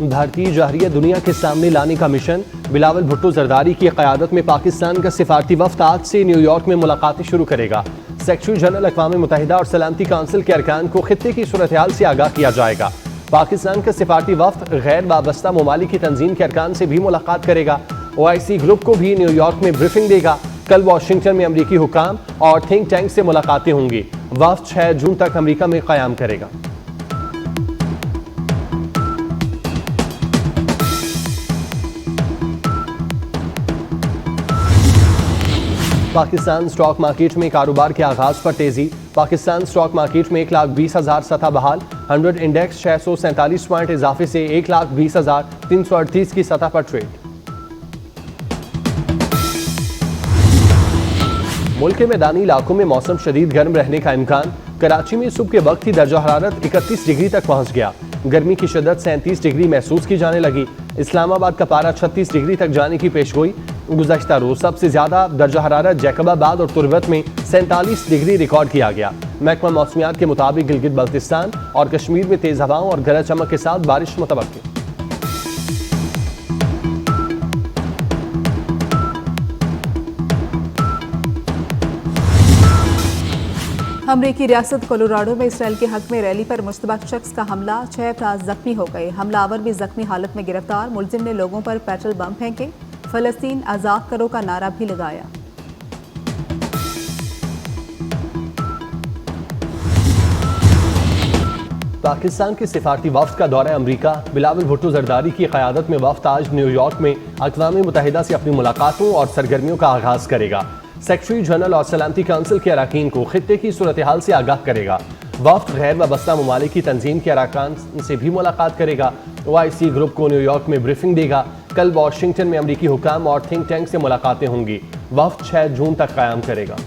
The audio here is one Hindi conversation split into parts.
भारतीय जहरिया दुनिया के सामने लाने का मिशन। बिलावल भुट्टो जरदारी की क़यादत में पाकिस्तान का सिफारती वफ्द आज से न्यूयॉर्क में मुलाकातें शुरू करेगा। सेक्रेटरी जनरल अक़वाम मुत्तहिदा और सलामती काउंसिल के अरकान को खित्ते की सूरत हाल से आगाह किया जाएगा। पाकिस्तान का सिफारती वफ्द गैर वाबस्ता ममालिक की तंजीम के अरकान से भी मुलाकात करेगा। OIC ग्रुप को भी न्यूयॉर्क में ब्रीफिंग देगा। कल वाशिंगटन में अमरीकी हुकाम और थिंक टैंक से मुलाकातें होंगी। वफ्द 6 जून तक अमरीका में क़याम करेगा। पाकिस्तान स्टॉक मार्केट में कारोबार के आगाज पर तेजी। पाकिस्तान स्टॉक मार्केट में 1,20,000 सतह बहाल। 100 इंडेक्स 647 पॉइंट इजाफे से 1,20,338 की सतह पर ट्रेड। मुल्क के मैदानी इलाकों में मौसम शदीद गर्म रहने का इम्कान। कराची में सुबह के वक्त ही दर्जा हरारत 31 डिग्री तक पहुंच गया। गर्मी की शिद्दत 37 डिग्री महसूस की जाने लगी। इस्लामाबाद का पारा 36 डिग्री तक जाने की पेशगोई। गुज़श्ता रोज सबसे ज्यादा दर्जा हरारत जैकबाबाद और तुर्बत में 47 डिग्री रिकॉर्ड किया गया। महकमा मौसमियात के मुताबिक गिलगित बल्तिस्तान और कश्मीर में तेज हवाओं और गरज चमक के साथ बारिश मुतवक्किल। अमरीकी रियासत कोलोराडो में इसराइल के हक में रैली पर मुश्तबा शख्स का हमला। 6 अफराद जख्मी हो गए। हमलावर भी जख्मी हालत में गिरफ्तार। मुलजिम ने लोगों पर पेट्रोल बम फेंके। फलस्तीन आज़ाद करो का नारा भी लगाया। पाकिस्तान के सिफारती वफ्द का दौरा अमरीका। बिलावल भुट्टो जरदारी की क़यादत में वफ्द आज न्यूयॉर्क में अक़वाम मुत्तहिदा से अपनी मुलाकातों और सरगर्मियों का आगाज करेगा। सेक्रेटरी जनरल और सलामती काउंसिल के अरकान को खित्ते की सूरत हाल से आगाह करेगा। वफ्द गैर वाबस्ता ममालिक की तंजीम के अरकान से भी मुलाकात करेगा। OIC ग्रुप को न्यूयॉर्क में ब्रीफिंग देगा। कल वाशिंगटन में अमरीकी हुकाम और थिंक टैंक से मुलाकातें होंगी। वफ्द 6 जून तक क़याम करेगा।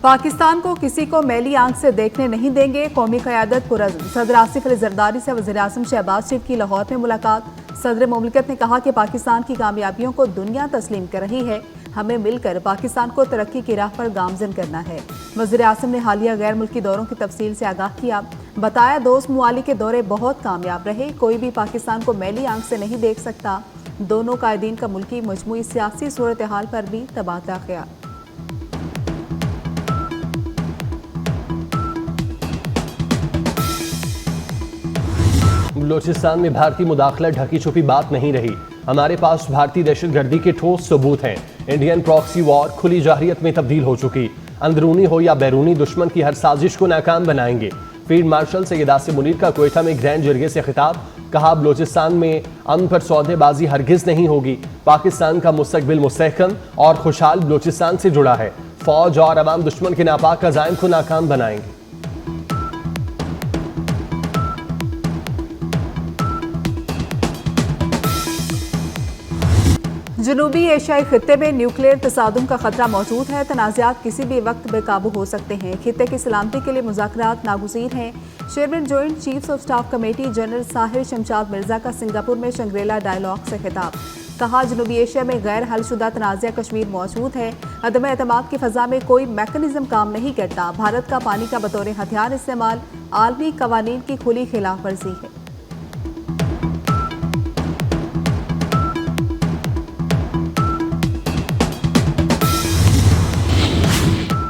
पाकिस्तान को किसी को मैली आंख से देखने नहीं देंगे। कौमी क़यादत पुरअज़्म। सदर आसिफ अली जरदारी से वज़ीर आज़म शहबाज शरीफ की लाहौर में मुलाकात। सदर मुमलिकत ने कहा कि पाकिस्तान की कामयाबियों को दुनिया तस्लीम कर रही है। हमें मिलकर पाकिस्तान को तरक्की की राह पर गामजन करना है। वज़ीर आज़म ने हालिया गैर मुल्की दौरों की तफसील से आगाह किया। बताया दोस्त ममालिक के दौरे बहुत कामयाब रहे। कोई भी पाकिस्तान को मैली आंख से नहीं देख सकता। दोनों कायदीन का मुल्की मजमूई सियासी सूरत हाल पर भी तबादला ख्याल। बलूचिस्तान में भारतीय मुदाखलत ढकी छुपी बात नहीं रही। हमारे पास भारतीय दहशतगर्दी के ठोस सबूत हैं। इंडियन प्रॉक्सी वॉर खुली जाहिरियत में तब्दील हो चुकी। अंदरूनी हो या बैरूनी दुश्मन की हर साजिश को नाकाम बनाएंगे। फील्ड मार्शल सैयद आसिम मुनीर का कोयटा में ग्रैंड जरगे से खिताब। कहा बलूचिस्तान में अमन पर सौदेबाजी हरगिज नहीं होगी। पाकिस्तान का मुस्तकबिल मुस्तहकम और खुशहाल बलूचिस्तान से जुड़ा है। फौज और अवाम दुश्मन के नापाक अज़ाइम को नाकाम बनाएंगे। जनूबी एशियाई खित्ते में न्यूक्लियर तसादुम का खतरा मौजूद है। तनाज़ात किसी भी वक्त बेकाबू हो सकते हैं। खित्ते की सलामती के लिए मुज़ाकरात नागुज़ीर हैं। Chairman joint chiefs of staff committee general Sahir Shamshad Mirza का सिंगापुर में शंग्रीला डायलॉग से खिताब। कहा जनूबी एशिया में गैर हलशुदा तनाज़ा कश्मीर मौजूद है। अदम एतमाद की फ़ज़ा में कोई मैकेनिज़्म काम नहीं करता। भारत का पानी का बतौर हथियार इस्तेमाल आलमी कवानीन की खुली खिलाफ वर्जी है।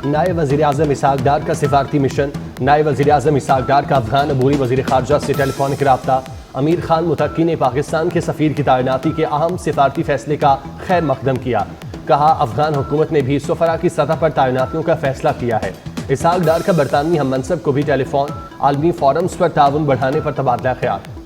नायब वज़ीर आज़म इसहाक़ डार का सिफारती मिशन। नायब वज़ीर आज़म इसहाक़ डार का अफ़गान अबूरी वज़ीर ख़ारजा से टेलीफोनिक रब्ता। अमीर खान मुतक्की ने पाकिस्तान के सफ़ीर की तैनाती के अहम सिफारती फैसले का खैर मकदम किया। कहा अफ़गान हुकूमत ने भी सफ़रा की सतह पर तैनातियों का फैसला किया है। इसहाक़ डार का बरतानवी हम मनसब को भी टेलीफोन आलमी फोरम्स पर ताउन बढ़ाने पर तबादला ख्याल।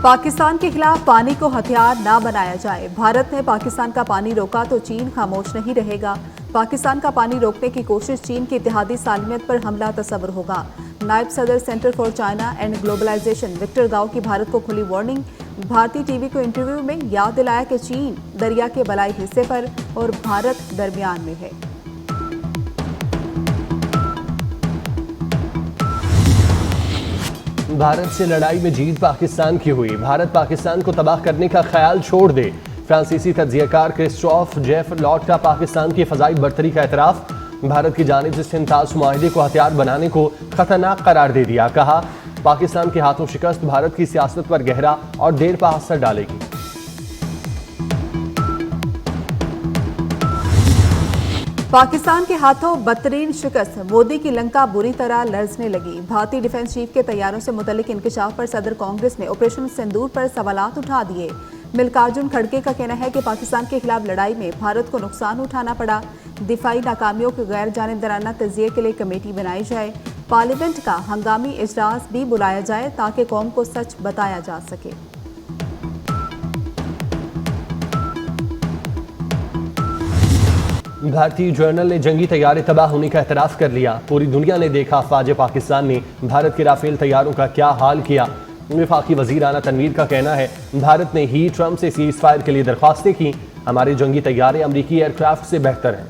पाकिस्तान के खिलाफ पानी को हथियार ना बनाया जाए। भारत ने पाकिस्तान का पानी रोका तो चीन खामोश नहीं रहेगा। पाकिस्तान का पानी रोकने की कोशिश चीन की इत्तेहादी सालमियत पर हमला तस्वर होगा। नायब सदर Center for China and Globalization Victor Gao की भारत को खुली वार्निंग। भारतीय टीवी को इंटरव्यू में याद दिलाया कि चीन दरिया के बलाई हिस्से पर और भारत दरमियान में है। भारत से लड़ाई में जीत पाकिस्तान की हुई। भारत पाकिस्तान को तबाह करने का ख्याल छोड़ दे। फ्रांसीसी तज्जियाकार क्रिस्टोफ जेफ लॉर्ड का पाकिस्तान की फजाई बर्तरी का एतराफ। भारत की जानिब से सिंताज मुआहिदे को हथियार बनाने को खतरनाक करार दे दिया। कहा, पाकिस्तान के हाथों शिकस्त भारत की सियासत पर गहरा और देर पा असर डालेगी। पाकिस्तान के हाथों बदतरीन शिकस्त, मोदी की लंका बुरी तरह लर्जने लगी। भारतीय डिफेंस चीफ के तैयारों से मुतल्लिक इंकशाफ पर सदर कांग्रेस ने ऑपरेशन सिंदूर पर सवालात उठा दिए। मल्लिकार्जुन खड़गे का कहना है कि पाकिस्तान के खिलाफ लड़ाई में भारत को नुकसान उठाना पड़ा। दिफाई नाकामियों के गैर जानिबदाराना तजिए के लिए कमेटी बनाई जाए। पार्लियामेंट का हंगामी इजलास भी बुलाया जाए ताकि कौम को सच बताया जा सके। भारतीय जर्नल ने जंगी तैयारे तबाह होने का एतराफ़ कर लिया। पूरी दुनिया ने देखा अफवाज पाकिस्तान ने भारत के राफेल तैयारों का क्या हाल किया। वफाकी वजीर आना तनवीर का कहना है, भारत ने ही ट्रंप से सीज फायर के लिए दरख्वास्तें की। हमारे जंगी तैयारे अमरीकी एयरक्राफ्ट से बेहतर हैं।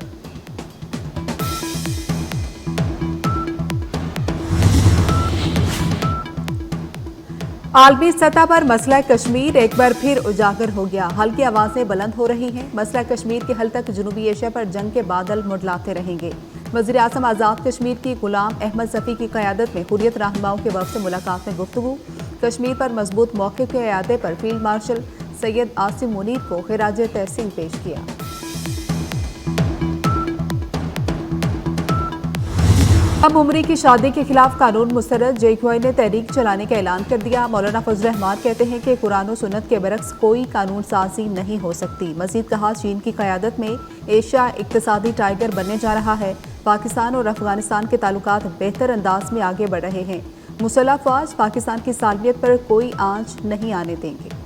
आलमी सतह पर मसला कश्मीर एक बार फिर उजागर हो गया। हल्की आवाजें बुलंद हो रही हैं। मसला कश्मीर के हल तक जनूबी एशिया पर जंग के बादल मुडलाते रहेंगे। वज़ीर आज़म आज़ाद कश्मीर की गुलाम अहमद सफ़ी की क़यादत में हुर्रियत रहनुमाओं के वफ़द से मुलाकात में गुफ्तगू। कश्मीर पर मजबूत मौक़िफ़ के अयादे पर फील्ड मार्शल सैयद आसिम मुनीर को खिराज तहसीन पेश किया। हम उम्री की शादी के खिलाफ कानून मुस्तरद। JQI ने तहरीक चलाने का ऐलान कर दिया। मौलाना फजल रहमान कहते हैं कि कुरान और सुन्नत के बरक्स कोई कानून साजी नहीं हो सकती। मजीद कहा, चीन की क़यादत में एशिया इक़्तिसादी टाइगर बनने जा रहा है। पाकिस्तान और अफगानिस्तान के ताल्लुकात बेहतर अंदाज में आगे बढ़ रहे हैं। मुसल्लह फ़ौज पाकिस्तान की सालमियत पर कोई आंच नहीं आने देंगे।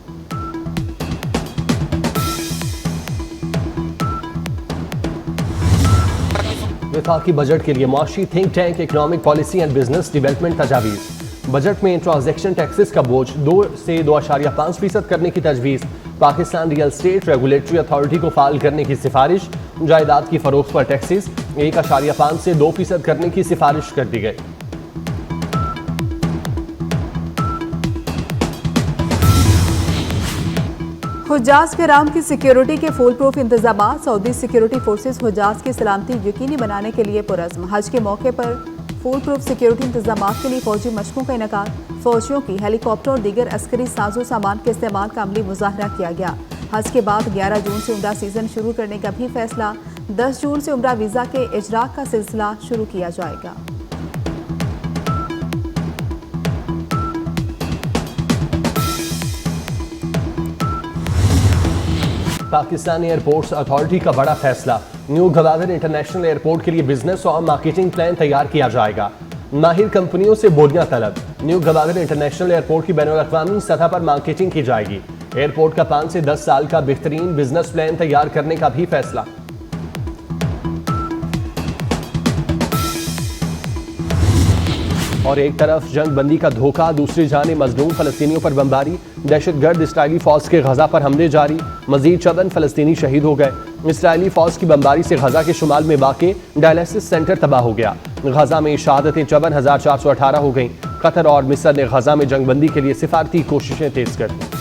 वफाकी बजट के लिए मुआशी think tank economic policy and business development तजावीज़। बजट में ट्रांजैक्शन टैक्सेस का बोझ 2 से 2.5% करने की तजवीज़। Pakistan real estate regulatory authority को फाल करने की सिफारिश। जायदाद की फरोख्त पर टैक्सेस 1.5 से 2% करने की सिफारिश कर दी गई। हुज्जाज कराम की सिक्योरिटी के फुल प्रूफ इंतजाम। सऊदी सिक्योरिटी फोर्सेस हुज्जाज की सलामती यकीनी बनाने के लिए पुरज़्म। हज के मौके पर फुल प्रूफ सिक्योरिटी इंतजाम के लिए फौजी मशकों का इनेकाद। फौजियों की हेलीकॉप्टर और दीगर अस्करी साजो सामान के इस्तेमाल का अमली मुजाहरा किया गया। हज के बाद 11 जून से उम्रा सीजन शुरू करने का भी फैसला। 10 जून से उम्रा वीज़ा के इजरा का सिलसिला शुरू किया जाएगा। पाकिस्तानी एयरपोर्ट्स अथॉरिटी का बड़ा फैसला। न्यू गवादर इंटरनेशनल एयरपोर्ट के लिए बिजनेस और मार्केटिंग प्लान तैयार किया जाएगा। माहिर कंपनियों से बोलियां तलब। न्यू गवादर इंटरनेशनल एयरपोर्ट की बैनुल-अक़वामी सतह पर मार्केटिंग की जाएगी। एयरपोर्ट का 5 से 10 साल का बेहतरीन बिजनेस प्लान तैयार करने का भी फैसला। और एक तरफ जंग बंदी का धोखा, दूसरी जानिब मजलूम फलस्तीनियों पर बमबारी। दहशतगर्द इसराइली फौज के गजा पर हमले जारी। मजीद 54 फलस्तीनी शहीद हो गए। इसराइली फौज की बमबारी से गजा के शुमाल में वाक़े डायलिसिस सेंटर तबाह हो गया। गजा में शहादतें 54,418 हो गईं। कतर और मिस्र ने गजा में जंग बंदी के लिए सिफारती कोशिशें तेज कर दी।